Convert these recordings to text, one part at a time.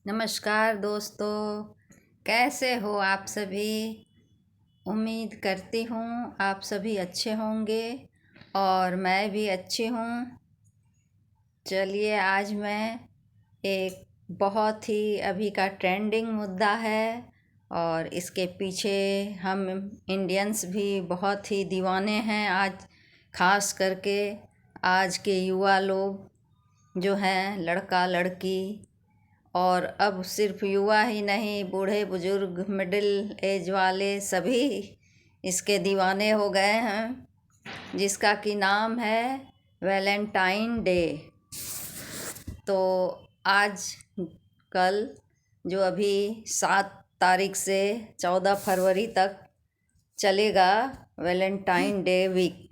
नमस्कार दोस्तों, कैसे हो आप सभी। उम्मीद करती हूँ आप सभी अच्छे होंगे और मैं भी अच्छी हूँ। चलिए आज मैं एक बहुत ही अभी का ट्रेंडिंग मुद्दा है और इसके पीछे हम इंडियंस भी बहुत ही दीवाने हैं। आज ख़ास करके आज के युवा लोग जो हैं, लड़का लड़की, और अब सिर्फ युवा ही नहीं, बूढ़े बुजुर्ग मिडिल एज वाले सभी इसके दीवाने हो गए हैं, जिसका कि नाम है वैलेंटाइन डे। तो आज कल जो अभी 7 तारीख से 14 फरवरी तक चलेगा वैलेंटाइन डे वीक।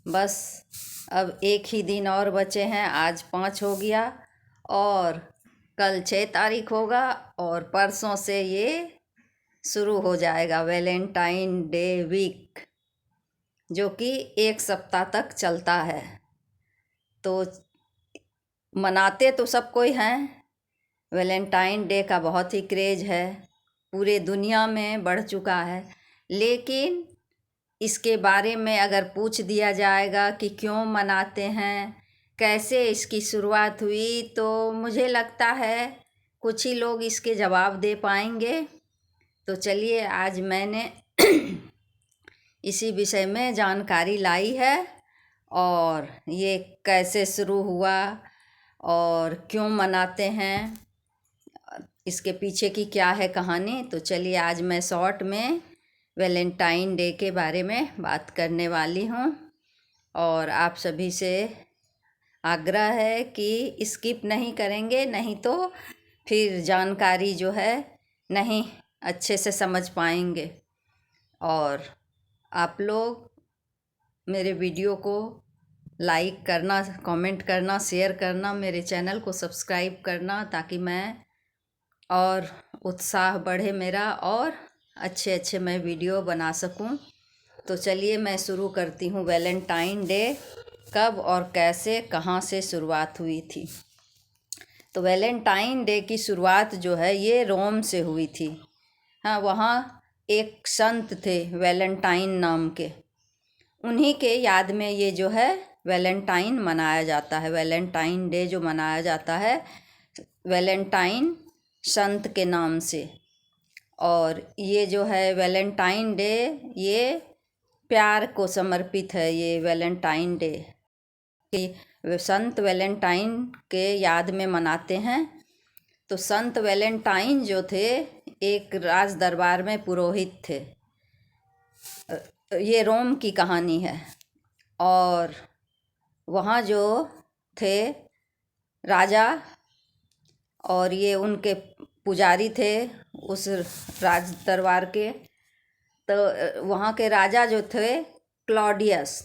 बस अब एक ही दिन और बचे हैं, आज 5 हो गया और कल 6 तारीख होगा और परसों से ये शुरू हो जाएगा वैलेंटाइन डे वीक, जो कि 1 सप्ताह तक चलता है। तो मनाते तो सब कोई हैं, वैलेंटाइन डे का बहुत ही क्रेज है, पूरे दुनिया में बढ़ चुका है। लेकिन इसके बारे में अगर पूछ दिया जाएगा कि क्यों मनाते हैं, कैसे इसकी शुरुआत हुई, तो मुझे लगता है कुछ ही लोग इसके जवाब दे पाएंगे। तो चलिए आज मैंने इसी विषय में जानकारी लाई है और ये कैसे शुरू हुआ और क्यों मनाते हैं, इसके पीछे की क्या है कहानी। तो चलिए आज मैं शॉर्ट में वैलेंटाइन डे के बारे में बात करने वाली हूँ और आप सभी से आग्रह है कि स्किप नहीं करेंगे, नहीं तो फिर जानकारी जो है नहीं अच्छे से समझ पाएंगे। और आप लोग मेरे वीडियो को लाइक करना, कमेंट करना, शेयर करना, मेरे चैनल को सब्सक्राइब करना, ताकि मैं और उत्साह बढ़े मेरा और अच्छे अच्छे मैं वीडियो बना सकूं। तो चलिए मैं शुरू करती हूँ। वैलेंटाइन डे कब और कैसे, कहाँ से शुरुआत हुई थी। तो वैलेंटाइन डे की शुरुआत जो है ये रोम से हुई थी। हाँ, वहाँ एक संत थे वैलेंटाइन नाम के, उन्हीं के याद में ये जो है वैलेंटाइन मनाया जाता है। वैलेंटाइन डे जो मनाया जाता है वैलेंटाइन संत के नाम से। और ये जो है वैलेंटाइन डे ये प्यार को समर्पित है। ये वैलेंटाइन डे कि संत वैलेंटाइन के याद में मनाते हैं। तो संत वैलेंटाइन जो थे एक राज दरबार में पुरोहित थे। ये रोम की कहानी है। और वहाँ जो थे राजा और ये उनके पुजारी थे उस राज दरबार के। तो वहाँ के राजा जो थे क्लॉडियस,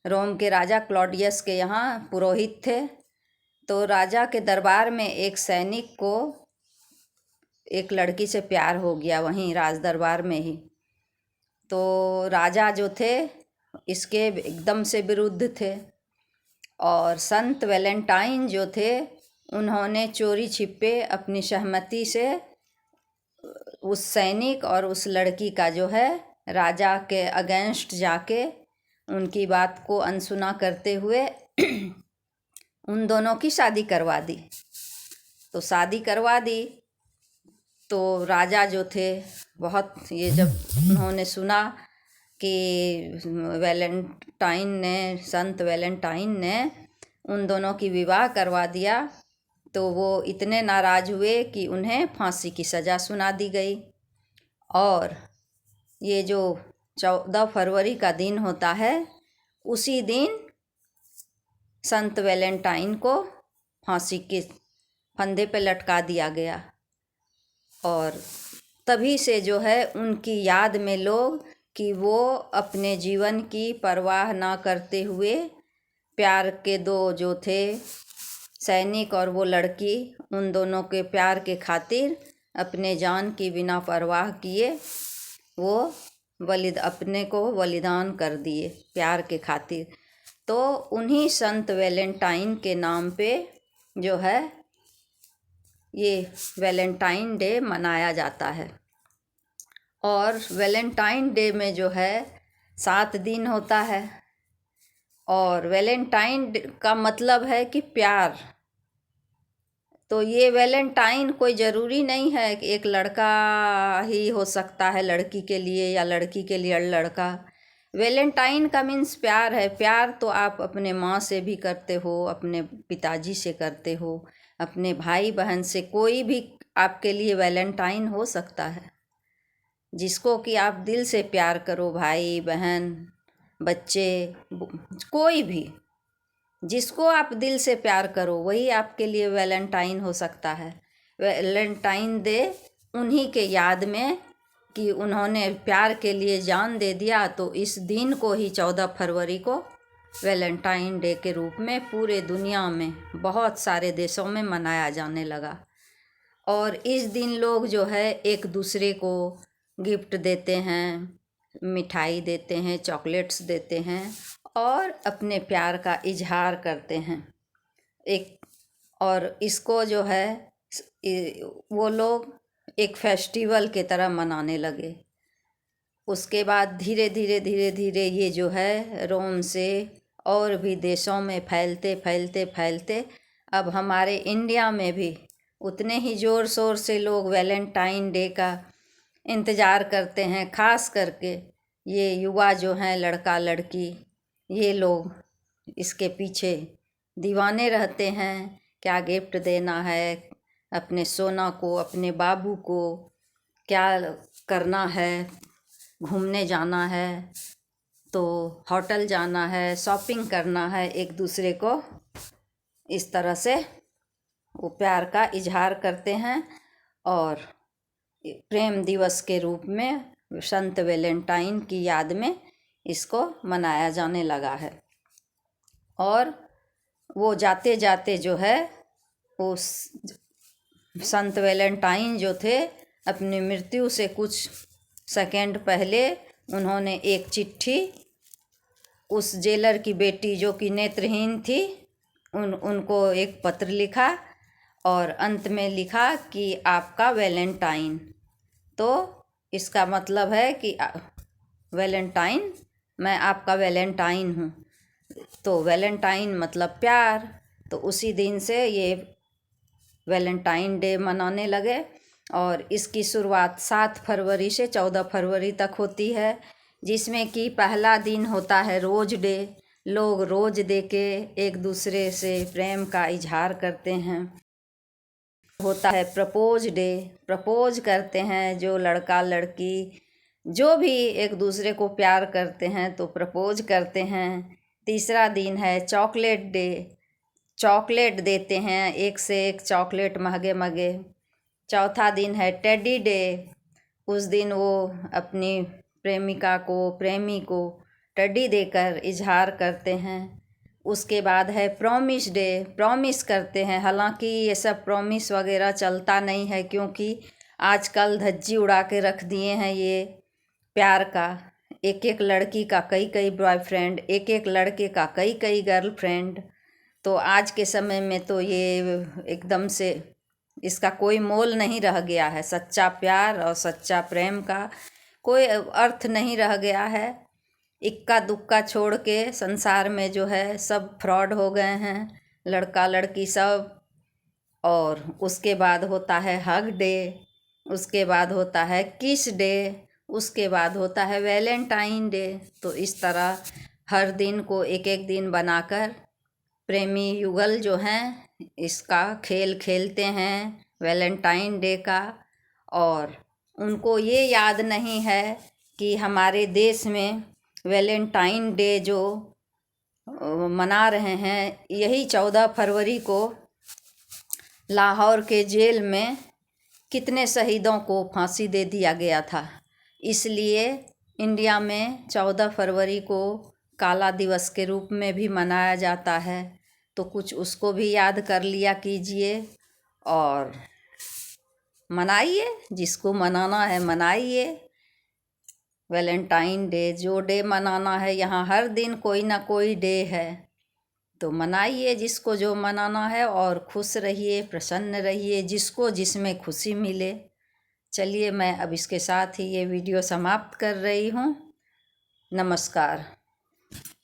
रोम के राजा क्लॉडियस के यहाँ पुरोहित थे। तो राजा के दरबार में एक सैनिक को एक लड़की से प्यार हो गया, वहीं राज दरबार में ही। तो राजा जो थे इसके एकदम से विरुद्ध थे और संत वैलेंटाइन जो थे उन्होंने चोरी छिपे अपनी सहमति से उस सैनिक और उस लड़की का जो है राजा के अगेंस्ट जाके उनकी बात को अनसुना करते हुए उन दोनों की शादी करवा दी। तो शादी करवा दी तो राजा जो थे बहुत, ये जब उन्होंने सुना कि वैलेंटाइन ने, संत वैलेंटाइन ने उन दोनों की विवाह करवा दिया, तो वो इतने नाराज़ हुए कि उन्हें फांसी की सज़ा सुना दी गई। और ये जो 14 फरवरी का दिन होता है, उसी दिन संत वैलेंटाइन को फांसी के फंदे पे लटका दिया गया। और तभी से जो है उनकी याद में लोग कि वो अपने जीवन की परवाह ना करते हुए प्यार के दो जो थे सैनिक और वो लड़की, उन दोनों के प्यार के खातिर अपने जान की बिना परवाह किए वो अपने को बलिदान कर दिए प्यार के खातिर। तो उन्हीं संत वैलेंटाइन के नाम पे जो है ये वैलेंटाइन डे मनाया जाता है। और वैलेंटाइन डे में जो है 7 दिन होता है। और वैलेंटाइन का मतलब है कि प्यार। तो ये वैलेंटाइन कोई ज़रूरी नहीं है कि एक लड़का ही हो सकता है लड़की के लिए या लड़की के लिए लड़का। वैलेंटाइन का मीन्स प्यार है। प्यार तो आप अपने माँ से भी करते हो, अपने पिताजी से करते हो, अपने भाई बहन से, कोई भी आपके लिए वैलेंटाइन हो सकता है। जिसको कि आप दिल से प्यार करो, भाई बहन, बच्चे, कोई भी जिसको आप दिल से प्यार करो वही आपके लिए वैलेंटाइन हो सकता है। वैलेंटाइन डे उन्हीं के याद में कि उन्होंने प्यार के लिए जान दे दिया, तो इस दिन को ही 14 फरवरी को वैलेंटाइन डे के रूप में पूरे दुनिया में बहुत सारे देशों में मनाया जाने लगा। और इस दिन लोग जो है एक दूसरे को गिफ्ट देते हैं, मिठाई देते हैं, चॉकलेट्स देते हैं और अपने प्यार का इजहार करते हैं। एक और इसको जो है वो लोग एक फेस्टिवल के तरह मनाने लगे। उसके बाद धीरे धीरे धीरे धीरे ये जो है रोम से और भी देशों में फैलते फैलते फैलते अब हमारे इंडिया में भी उतने ही ज़ोर शोर से लोग वैलेंटाइन डे का इंतज़ार करते हैं। ख़ास करके ये युवा जो हैं, लड़का लड़की, ये लोग इसके पीछे दीवाने रहते हैं। क्या गिफ्ट देना है अपने सोना को, अपने बाबू को, क्या करना है, घूमने जाना है तो होटल जाना है, शॉपिंग करना है, एक दूसरे को इस तरह से वो प्यार का इजहार करते हैं। और प्रेम दिवस के रूप में संत वैलेंटाइन की याद में इसको मनाया जाने लगा है। और वो जाते जाते जो है उस संत वैलेंटाइन जो थे अपनी मृत्यु से कुछ सेकंड पहले उन्होंने एक चिट्ठी उस जेलर की बेटी जो कि नेत्रहीन थी उनको एक पत्र लिखा और अंत में लिखा कि आपका वैलेंटाइन। तो इसका मतलब है कि वैलेंटाइन, मैं आपका वैलेंटाइन हूँ। तो वैलेंटाइन मतलब प्यार। तो उसी दिन से ये वैलेंटाइन डे मनाने लगे। और इसकी शुरुआत 7 फरवरी से 14 फरवरी तक होती है, जिसमें कि पहला दिन होता है रोज डे। लोग रोज दे के एक दूसरे से प्रेम का इजहार करते हैं। होता है प्रपोज डे, प्रपोज करते हैं जो लड़का लड़की जो भी एक दूसरे को प्यार करते हैं तो प्रपोज करते हैं। तीसरा दिन है चॉकलेट डे, चॉकलेट देते हैं, एक से एक चॉकलेट महंगे महंगे। चौथा दिन है टेडी डे, उस दिन वो अपनी प्रेमिका को, प्रेमी को टेडी देकर इजहार करते हैं। उसके बाद है प्रॉमिस डे, प्रॉमिस करते हैं। हालांकि ये सब प्रॉमिस वगैरह चलता नहीं है, क्योंकि आजकल धज्जी उड़ा के रख दिए हैं ये प्यार का। एक एक लड़की का कई कई बॉयफ्रेंड, एक एक लड़के का कई कई गर्लफ्रेंड। तो आज के समय में तो ये एकदम से इसका कोई मोल नहीं रह गया है। सच्चा प्यार और सच्चा प्रेम का कोई अर्थ नहीं रह गया है। इक्का दुक्का छोड़ के संसार में जो है सब फ्रॉड हो गए हैं, लड़का लड़की सब। और उसके बाद होता है हग डे, उसके बाद होता है किस डे, उसके बाद होता है वैलेंटाइन डे। तो इस तरह हर दिन को एक एक दिन बनाकर प्रेमी युगल जो हैं इसका खेल खेलते हैं वैलेंटाइन डे का। और उनको ये याद नहीं है कि हमारे देश में वैलेंटाइन डे जो मना रहे हैं, यही 14 फरवरी को लाहौर के जेल में कितने शहीदों को फांसी दे दिया गया था। इसलिए इंडिया में 14 फरवरी को काला दिवस के रूप में भी मनाया जाता है। तो कुछ उसको भी याद कर लिया कीजिए और मनाइए, जिसको मनाना है मनाइए। वैलेंटाइन डे जो डे मनाना है, यहाँ हर दिन कोई ना कोई डे है। तो मनाइए जिसको जो मनाना है, और खुश रहिए, प्रसन्न रहिए, जिसको जिसमें खुशी मिले। चलिए, मैं अब इसके साथ ही ये वीडियो समाप्त कर रही हूँ। नमस्कार।